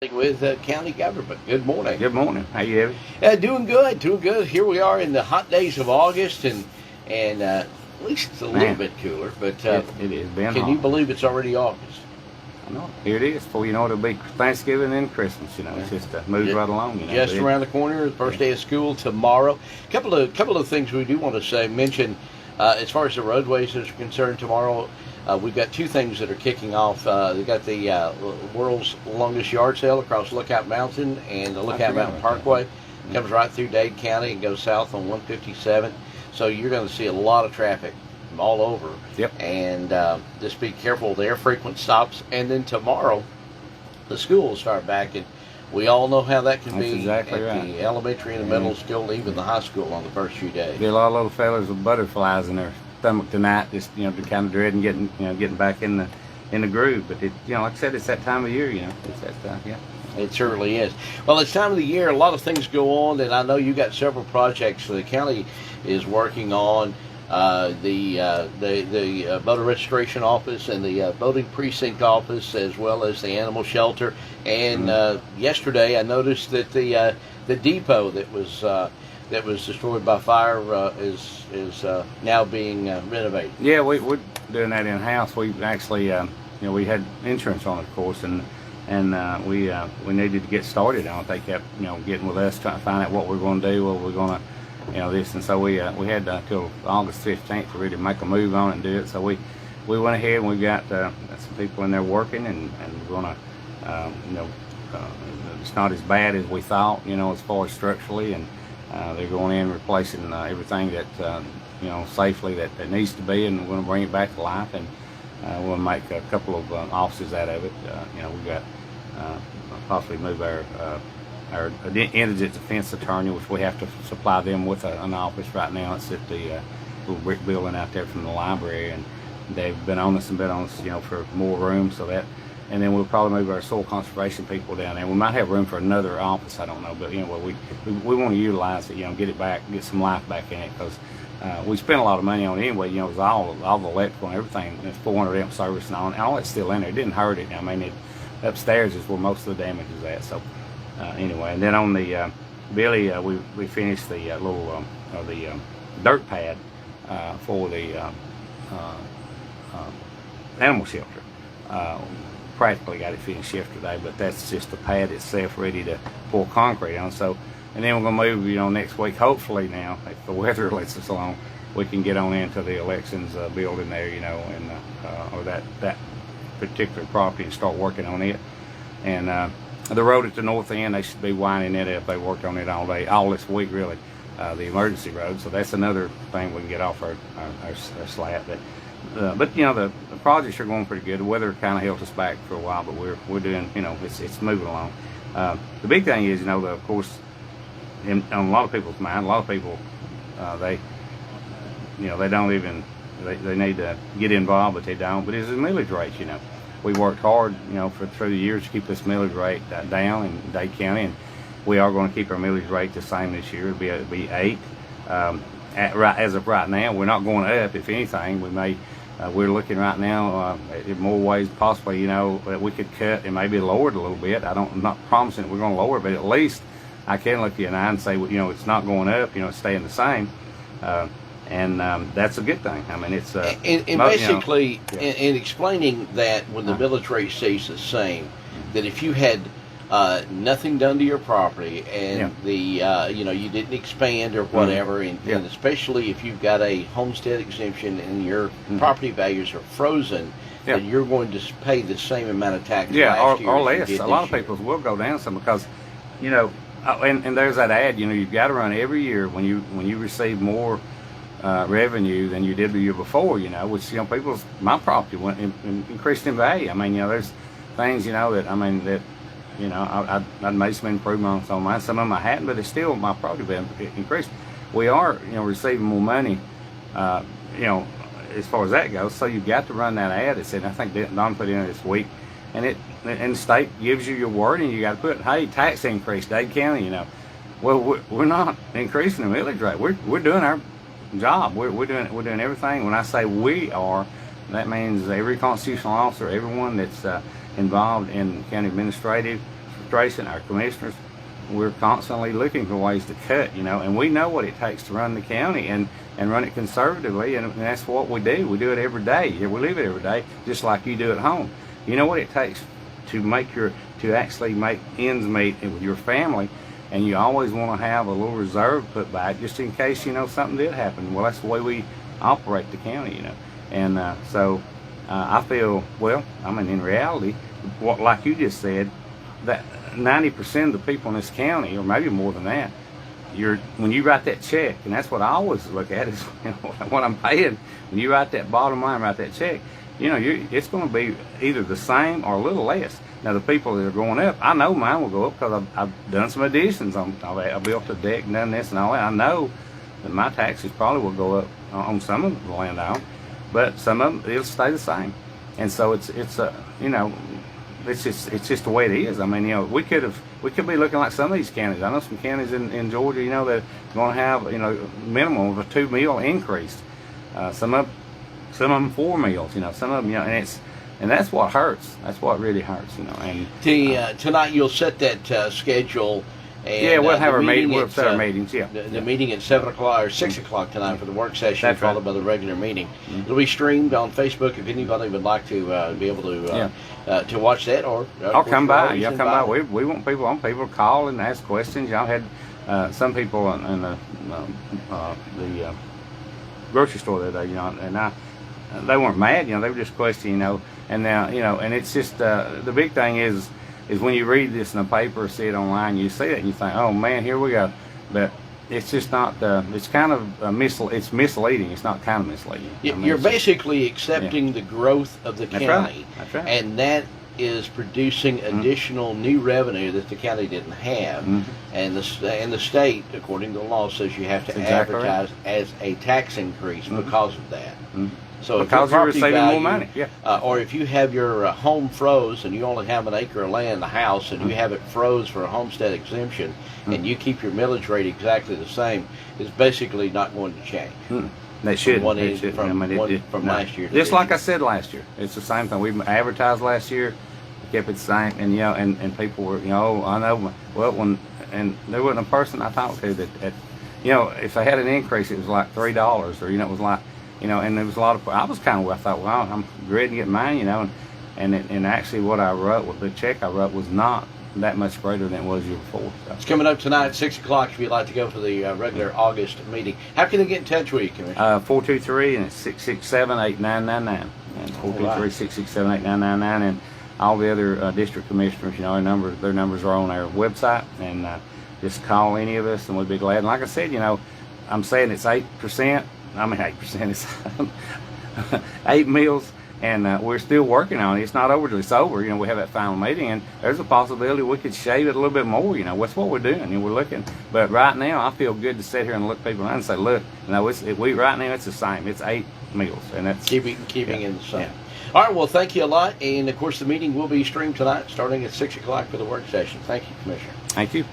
With county government. Good morning. Good morning. How you doing? Doing good, doing good. Here we are in the hot days of August, and at least it's a little bit cooler. But It is been can hot. you believe it's already August? I know. Here it is. Before you know it, it'll be Thanksgiving and Christmas. It's just moves right along. Just around the corner, the first day of school tomorrow. Couple of things we do want to mention as far as the roadways are concerned tomorrow. We've got two things that are kicking off. They got the world's longest yard sale across Lookout Mountain and the Lookout Mountain Parkway. Comes right through Dade County and goes south on 157. So you're going to see a lot of traffic all over. Yep. And just be careful there, frequent stops. And then tomorrow, the school will start back, and we all know how that can That's be exactly at right. the elementary and the middle school, even the high school on the first few days. Get a lot of little fellas with butterflies in their stomach tonight, just kind of dreading getting back in the groove. But like I said, it's that time of year. It's that time. Yeah. It certainly is. Well, it's time of the year. A lot of things go on, and I know you got several projects the county is working on. The voter registration office and the voting precinct office, as well as the animal shelter. And yesterday, I noticed that the depot that was destroyed by fire is now being renovated. Yeah, we're doing that in house. We actually, we had insurance on it, of course, and we needed to get started on it. They kept, getting with us, trying to find out what we're going to do, what we're going to, this, and so we had till August 15th to really make a move on it and do it. So we went ahead and we got some people in there working, and we're going to, it's not as bad as we thought, as far as structurally, and they're going in replacing everything that safely that needs to be, and we're going to bring it back to life, and we'll make a couple of offices out of it. We got possibly move our indigent defense attorney, which we have to supply them with an office right now. It's at the little brick building out there from the library, and they've been on us for more room, so that. And then we'll probably move our soil conservation people down there. We might have room for another office, I don't know, but we want to utilize it, get it back, get some life back in it, because we spent a lot of money on it anyway. It was all the electrical and everything. It's 400 amp service and all that's still in there. It didn't hurt it. I mean, upstairs is where most of the damage is at. So anyway, and then on the Billy, we finished the little dirt pad for the animal shelter. Practically got it finished yesterday, but that's just the pad itself ready to pour concrete on. So, and then we're going to move, next week, hopefully now, if the weather lets us along, we can get on into the elections building there, and or that particular property and start working on it. And the road at the north end, they should be winding it up. They worked on it all day, all this week really, the emergency road. So that's another thing we can get off our slab. But the projects are going pretty good. The weather kind of held us back for a while, but we're doing, it's moving along. The big thing is, of course, on a lot of people's mind, a lot of people they don't even they need to get involved, but they don't. But it's the millage rate. We worked hard, through the years to keep this millage rate down in Dade County, and we are going to keep our millage rate the same this year. It'll be 8. As of right now, we're not going up. If anything, we may. We're looking right now in more ways possibly, that we could cut and maybe lower it a little bit. I'm not promising that we're going to lower it, but at least I can look you in the eye and say, it's not going up. It's staying the same, and that's a good thing. I mean, it's and basically in explaining that when the millage rate stays the same, that if you had nothing done to your property, and you didn't expand or whatever, and especially if you've got a homestead exemption and your property values are frozen, then you're going to pay the same amount of tax. Or less. A lot of people will go down some because, and there's that ad. You've got to run every year when you receive more revenue than you did the year before. Which my property went increased in value. I mean, there's things that I'd made some improvements on mine. Some of them I hadn't, but it's still my property value increased. We are, receiving more money, as far as that goes. So you've got to run that ad. It said, I think Don put in this week, and the state gives you your word, and you got to put, hey, tax increase, Dade County. Well, we're not increasing the millage rate. We're doing our job. We're doing everything. When I say we are, that means every constitutional officer, everyone that's involved in county administrative, administration, our commissioners, we're constantly looking for ways to cut, and we know what it takes to run the county and run it conservatively, and that's what we do. We do it every day. We live it every day, just like you do at home. You know what it takes to actually make ends meet with your family, and you always want to have a little reserve put back just in case something did happen. Well, that's the way we operate the county, and so I feel, well, in reality, like you just said, that 90% of the people in this county, or maybe more than that, when you write that check, and that's what I always look at is what I'm paying. When you write that bottom line, write that check, it's going to be either the same or a little less. Now the people that are going up, I know mine will go up because I've done some additions I built a deck and done this and all that. I know that my taxes probably will go up on some of the land I own, but some of them it'll stay the same. And so it's just the way it is. We could be looking like some of these counties. I know some counties in Georgia, that are going to have minimum of a 2 meal increase. Some of them 4 meals. Some of them, and that's what hurts. That's what really hurts. And tonight you'll set that schedule. And, yeah, we'll have our meeting. We'll set our meetings. Yeah, the meeting at 7 o'clock or 6 o'clock tonight for the work session, that's followed right. by the regular meeting. Mm-hmm. It'll be streamed on Facebook if anybody would like to be able to watch that, or I'll come by. Y'all come by. We want people to call and ask questions. Y'all had some people in the grocery store that day, and they weren't mad. They were just questioning, and now and it's just the big thing is when you read this in the paper or see it online, you see it and you think, oh man, here we go. But it's just not. It's kind of it's misleading. It's not kind of misleading. You're basically accepting the growth of the county, right. That's right. And that is producing additional new revenue that the county didn't have, and the state, according to the law, says you have to advertise as a tax increase because of that. So because you're receiving more money, or if you have your home froze and you only have an acre of land in the house and you have it froze for a homestead exemption, and you keep your millage rate exactly the same, it's basically not going to change. They should. From last year. Just like I said last year, it's the same thing. We advertised last year, kept it the same, and and people were, I know. Well, and there wasn't a person I talked to that, if they had an increase, it was like $3, or it was like. And there was a lot of. I was kind of. I thought, well, I'm ready to get mine, and actually, what I wrote, the check I wrote, was not that much greater than it was the year before. So. It's coming up tonight at 6 o'clock. If you'd like to go for the regular August meeting, how can they get in touch with you, Commissioner? 423 and 667-8999, and 423-667-8999, and all the other district commissioners. Their numbers are on our website, and just call any of us, and we'd be glad. And like I said, I'm saying it's 8%. 8%. It's 8 meals, and we're still working on it. It's not over till it's over. We have that final meeting, and there's a possibility we could shave it a little bit more. That's what we're doing. We're looking. But right now, I feel good to sit here and look people around and say, look, right now it's the same. It's 8 meals, and that's keeping in the same. All right. Well, thank you a lot, and of course, the meeting will be streamed tonight, starting at 6 o'clock for the work session. Thank you, Commissioner. Thank you.